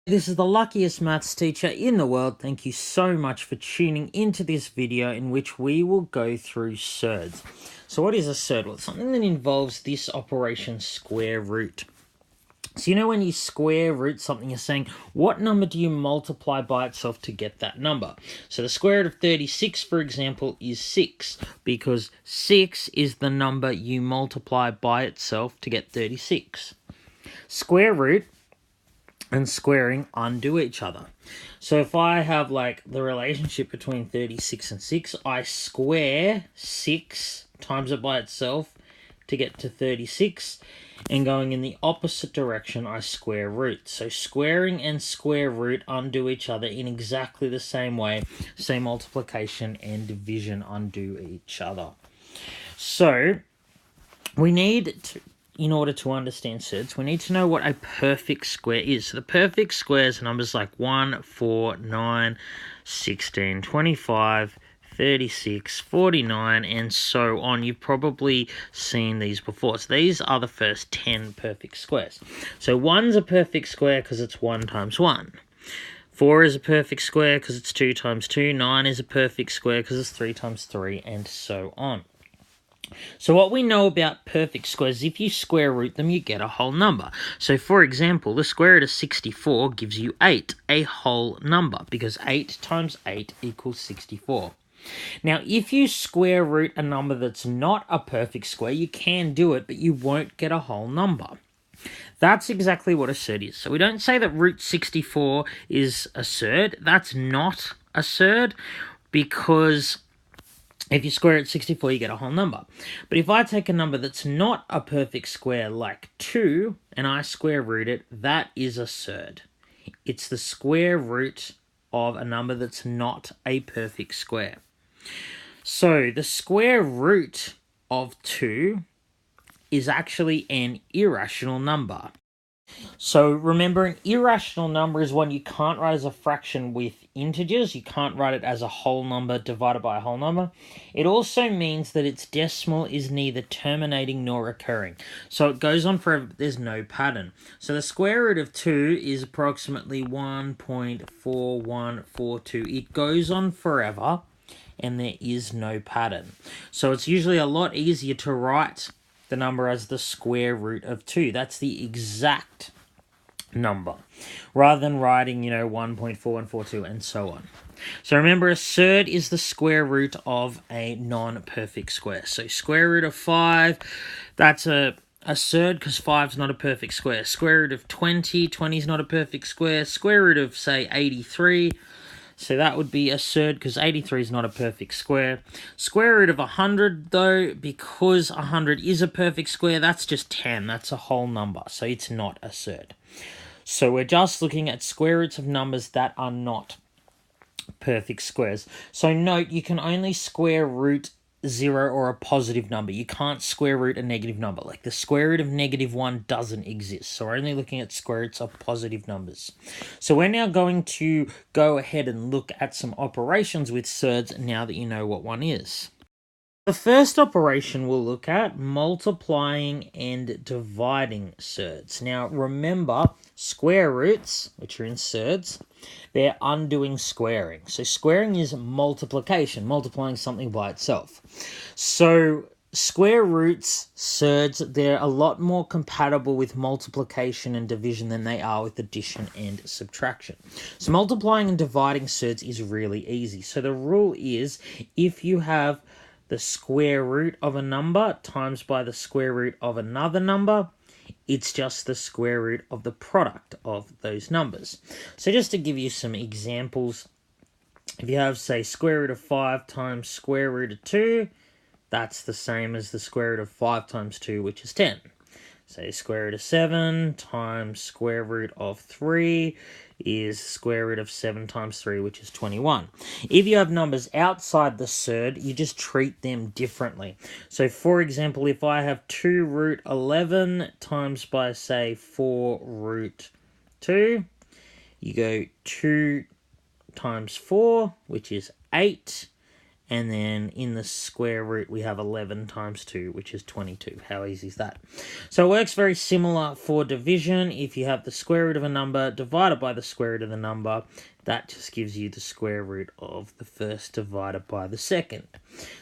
This is the luckiest maths teacher in the world. Thank you so much for tuning into this video in which we will go through surds. So what is a surd? Well, it's something that involves this operation square root. So you know when you square root something, you're saying, what number do you multiply by itself to get that number? So the square root of 36, for example, is 6, because 6 is the number you multiply by itself to get 36. Square root and squaring undo each other. So if I have like the relationship between 36 and 6, I square 6 times it by itself to get to 36, and going in the opposite direction, I square root. So squaring and square root undo each other in exactly the same way. Same multiplication and division undo each other. So we need to, in order to understand surds, we need to know what a perfect square is. So the perfect squares are numbers like 1, 4, 9, 16, 25, 36, 49, and so on. You've probably seen these before. So these are the first 10 perfect squares. So 1's a perfect square because it's 1 times 1. 4 is a perfect square because it's 2 times 2. 9 is a perfect square because it's 3 times 3, and so on. So what we know about perfect squares, if you square root them, you get a whole number. So for example, the square root of 64 gives you 8, a whole number, because 8 times 8 equals 64. Now, if you square root a number that's not a perfect square, you can do it, but you won't get a whole number. That's exactly what a surd is. So we don't say that root 64 is a surd. That's not a surd, because if you square it 64, you get a whole number. But if I take a number that's not a perfect square, like 2, and I square root it, that is a surd. It's the square root of a number that's not a perfect square. So the square root of 2 is actually an irrational number. So remember, an irrational number is one you can't write as a fraction with integers. You can't write it as a whole number divided by a whole number. It also means that its decimal is neither terminating nor recurring. So it goes on forever, but there's no pattern. So the square root of 2 is approximately 1.4142. It goes on forever, and there is no pattern. So it's usually a lot easier to write the number as the square root of 2. That's the exact number, rather than writing, 1.4142 and so on. So remember, a surd is the square root of a non-perfect square. So square root of 5, that's a surd because 5's not a perfect square. Square root of 20, 20 is not a perfect square. Square root of, say, 83, so that would be a surd because 83 is not a perfect square. Square root of 100, though, because 100 is a perfect square, that's just 10. That's a whole number, so it's not a surd. So we're just looking at square roots of numbers that are not perfect squares. So note, you can only square root 0 or a positive number. You can't square root a negative number. Like the square root of -1 doesn't exist. So we're only looking at square roots of positive numbers. So we're now going to go ahead and look at some operations with surds now that you know what one is. The first operation we'll look at, multiplying and dividing surds. Now remember, square roots, which are in surds, they're undoing squaring. So squaring is multiplication, multiplying something by itself. So square roots, surds, they're a lot more compatible with multiplication and division than they are with addition and subtraction. So multiplying and dividing surds is really easy. So the rule is, if you have the square root of a number times by the square root of another number, it's just the square root of the product of those numbers. So just to give you some examples, if you have, say, square root of 5 times square root of 2, that's the same as the square root of 5 times 2, which is 10. Say square root of 7 times square root of 3 is square root of 7 times 3, which is 21. If you have numbers outside the surd, you just treat them differently. So for example, if I have 2 root 11 times by, say, 4 root 2, you go 2 times 4, which is 8, And then in the square root, we have 11 times 2, which is 22. How easy is that? So it works very similar for division. If you have the square root of a number divided by the square root of the number, that just gives you the square root of the first divided by the second.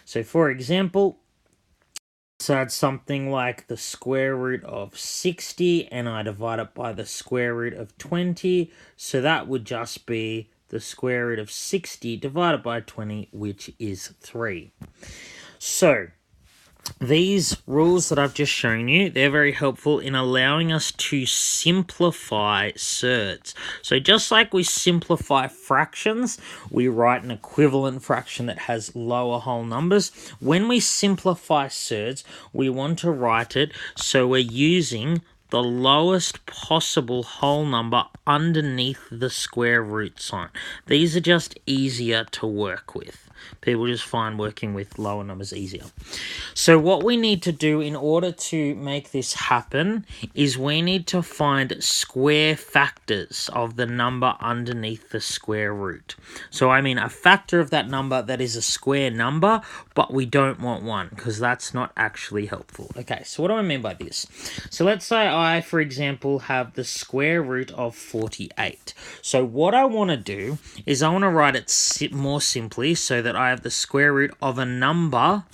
So for example, so that's something like the square root of 60, and I divide it by the square root of 20. So that would just be the square root of 60 divided by 20, which is 3. So these rules that I've just shown you, they're very helpful in allowing us to simplify surds. So just like we simplify fractions, we write an equivalent fraction that has lower whole numbers. When we simplify surds, we want to write it so we're using the lowest possible whole number underneath the square root sign. These are just easier to work with. People just find working with lower numbers easier. So what we need to do in order to make this happen is we need to find square factors of the number underneath the square root. So I mean a factor of that number that is a square number, but we don't want one because that's not actually helpful. Okay, so what do I mean by this? So let's say I, for example, have the square root of 48. So what I want to do is I want to write it more simply so that I have the square root of a number,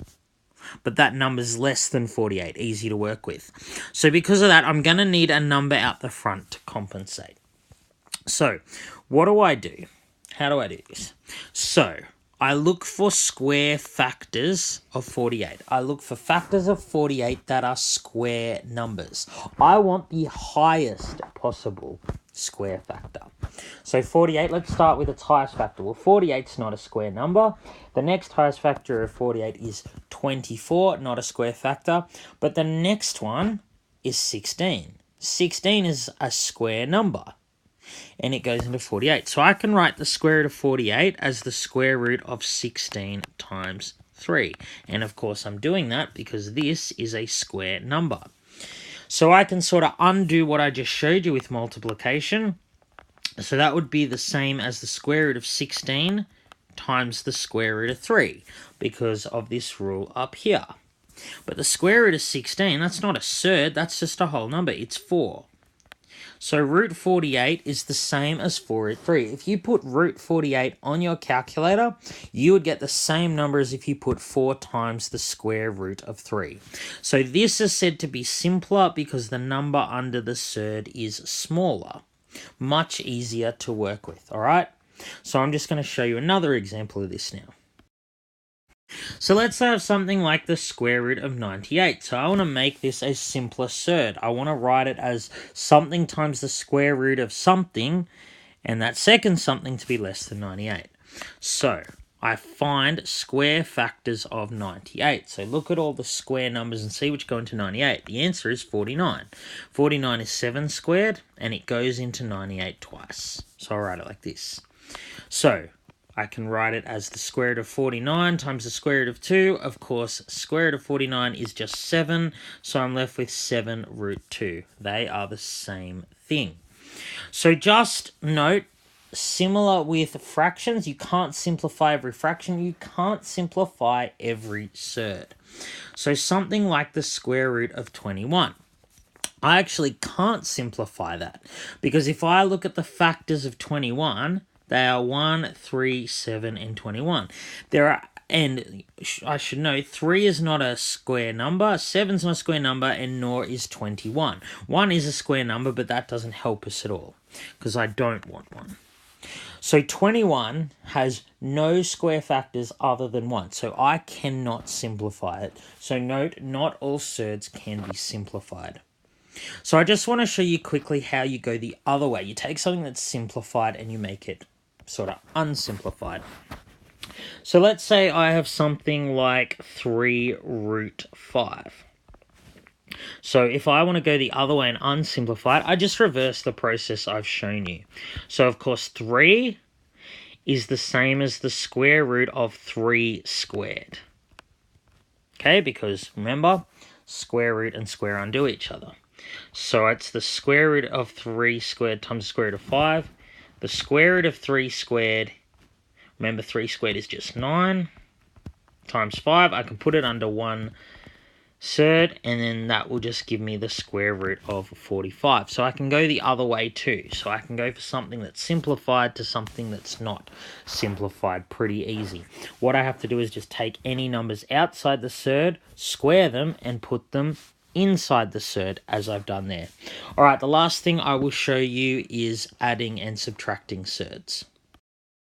but that number's less than 48, easy to work with. So because of that, I'm going to need a number out the front to compensate. So what do I do? How do I do this? So I look for square factors of 48. I look for factors of 48 that are square numbers. I want the highest possible square factor. So 48, let's start with its highest factor. Well, 48's not a square number. The next highest factor of 48 is 24, not a square factor. But the next one is 16. 16 is a square number, and it goes into 48. So I can write the square root of 48 as the square root of 16 times 3. And of course I'm doing that because this is a square number. So I can sort of undo what I just showed you with multiplication. So that would be the same as the square root of 16 times the square root of 3 because of this rule up here. But the square root of 16, that's not a surd, that's just a whole number, it's 4. So root 48 is the same as 4 root 3. If you put root 48 on your calculator, you would get the same number as if you put 4 times the square root of 3. So this is said to be simpler because the number under the surd is smaller. Much easier to work with, all right? So I'm just going to show you another example of this now. So let's have something like the square root of 98. So I want to make this a simpler surd. I want to write it as something times the square root of something, and that second something to be less than 98. So I find square factors of 98. So look at all the square numbers and see which go into 98. The answer is 49. 49 is 7 squared, and it goes into 98 twice. So I'll write it like this. So I can write it as the square root of 49 times the square root of 2. Of course, square root of 49 is just 7, so I'm left with 7 root 2. They are the same thing. So just note, similar with fractions, you can't simplify every fraction. You can't simplify every surd. So something like the square root of 21. I actually can't simplify that because if I look at the factors of 21, they are 1, 3, 7, and 21. And I should know, 3 is not a square number, 7 is not a square number, and nor is 21. 1 is a square number, but that doesn't help us at all because I don't want one. So 21 has no square factors other than 1, so I cannot simplify it. So note, not all surds can be simplified. So I just want to show you quickly how you go the other way. You take something that's simplified and you make it sort of unsimplified. So let's say I have something like 3 root 5. So if I want to go the other way and unsimplify it, I just reverse the process I've shown you. So of course 3 is the same as the square root of 3 squared. Okay, because remember, square root and square undo each other. So it's the square root of 3 squared times the square root of 5. The square root of 3 squared, remember 3 squared is just 9, times 5. I can put it under 1 surd, and then that will just give me the square root of 45. So I can go the other way too. So I can go for something that's simplified to something that's not simplified pretty easy. What I have to do is just take any numbers outside the surd, square them, and put them inside the surd as I've done there. All right, the last thing I will show you is adding and subtracting surds.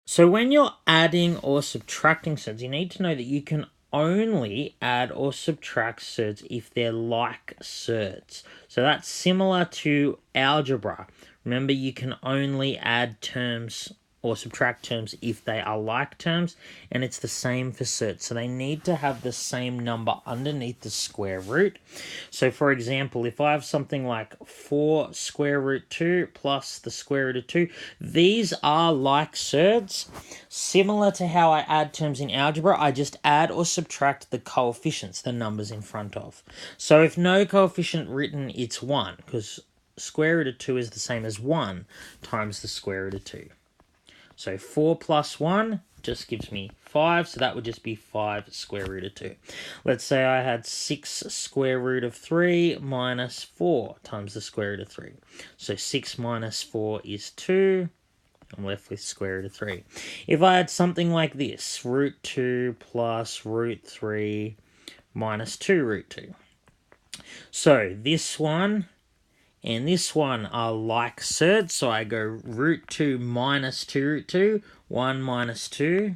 So when you're adding or subtracting surds, you need to know that you can only add or subtract surds if they're like surds. So that's similar to algebra. Remember, you can only add terms or subtract terms if they are like terms, and it's the same for surds. So they need to have the same number underneath the square root. So for example, if I have something like 4 square root 2 plus the square root of 2, these are like surds. Similar to how I add terms in algebra, I just add or subtract the coefficients, the numbers in front of. So if no coefficient written, it's 1, because square root of 2 is the same as 1 times the square root of 2. So 4 plus 1 just gives me 5, so that would just be 5 square root of 2. Let's say I had 6 square root of 3 minus 4 times the square root of 3. So 6 minus 4 is 2. I'm left with square root of 3. If I had something like this, root 2 plus root 3 minus 2 root 2. So this one and this one are like surds, so I go root 2 minus 2 root 2. 1 minus 2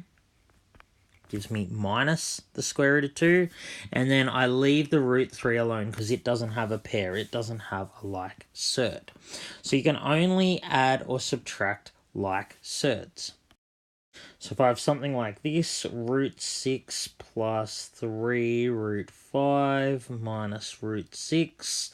gives me minus the square root of 2. And then I leave the root 3 alone because it doesn't have a pair. It doesn't have a like surd. So you can only add or subtract like surds. So if I have something like this, root 6 plus 3 root 5 minus root 6,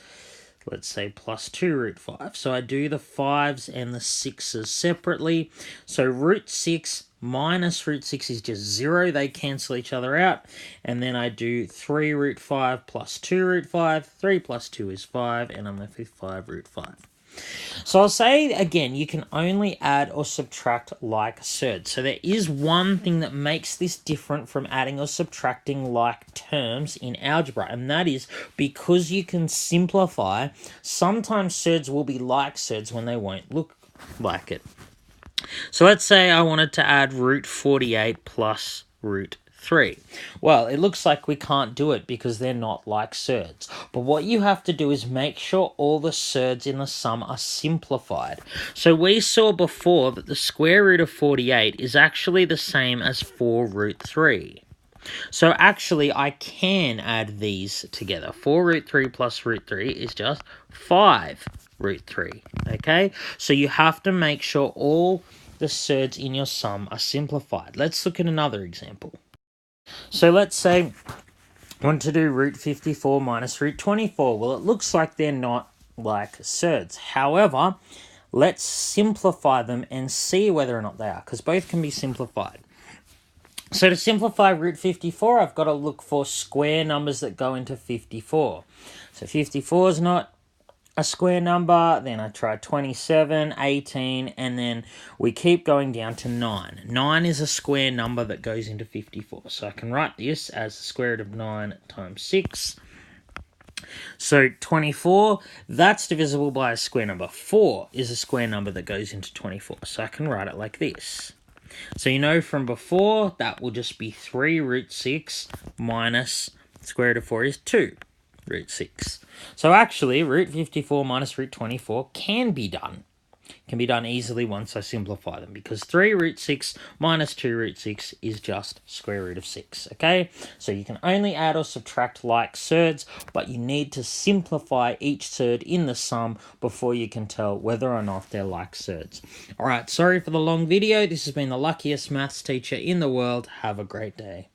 let's say plus 2 root 5. So I do the 5s and the 6s separately. So root 6 minus root 6 is just 0. They cancel each other out. And then I do 3 root 5 plus 2 root 5. 3 plus 2 is 5, and I'm left with 5 root 5. So I'll say again, you can only add or subtract like surds. So there is one thing that makes this different from adding or subtracting like terms in algebra, and that is because you can simplify, sometimes surds will be like surds when they won't look like it. So let's say I wanted to add root 48 plus root 3. Well, it looks like we can't do it because they're not like surds. But what you have to do is make sure all the surds in the sum are simplified. So we saw before that the square root of 48 is actually the same as 4 root 3. So actually I can add these together. 4 root 3 plus root 3 is just 5 root 3. Okay? So you have to make sure all the surds in your sum are simplified. Let's look at another example. So let's say I want to do root 54 minus root 24. Well, it looks like they're not like surds. However, let's simplify them and see whether or not they are, because both can be simplified. So to simplify root 54, I've got to look for square numbers that go into 54. So 54 is not a square number, then I try 27, 18, and then we keep going down to 9. 9 is a square number that goes into 54. So I can write this as the square root of 9 times 6. So 24, that's divisible by a square number. 4 is a square number that goes into 24. So I can write it like this. So you know from before, that will just be 3 root 6 minus square root of 4 is 2 root 6. So actually, root 54 minus root 24 can be done. Can be done easily once I simplify them, because 3 root 6 minus 2 root 6 is just square root of 6, okay? So you can only add or subtract like surds, but you need to simplify each surd in the sum before you can tell whether or not they're like surds. All right, sorry for the long video. This has been the luckiest maths teacher in the world. Have a great day.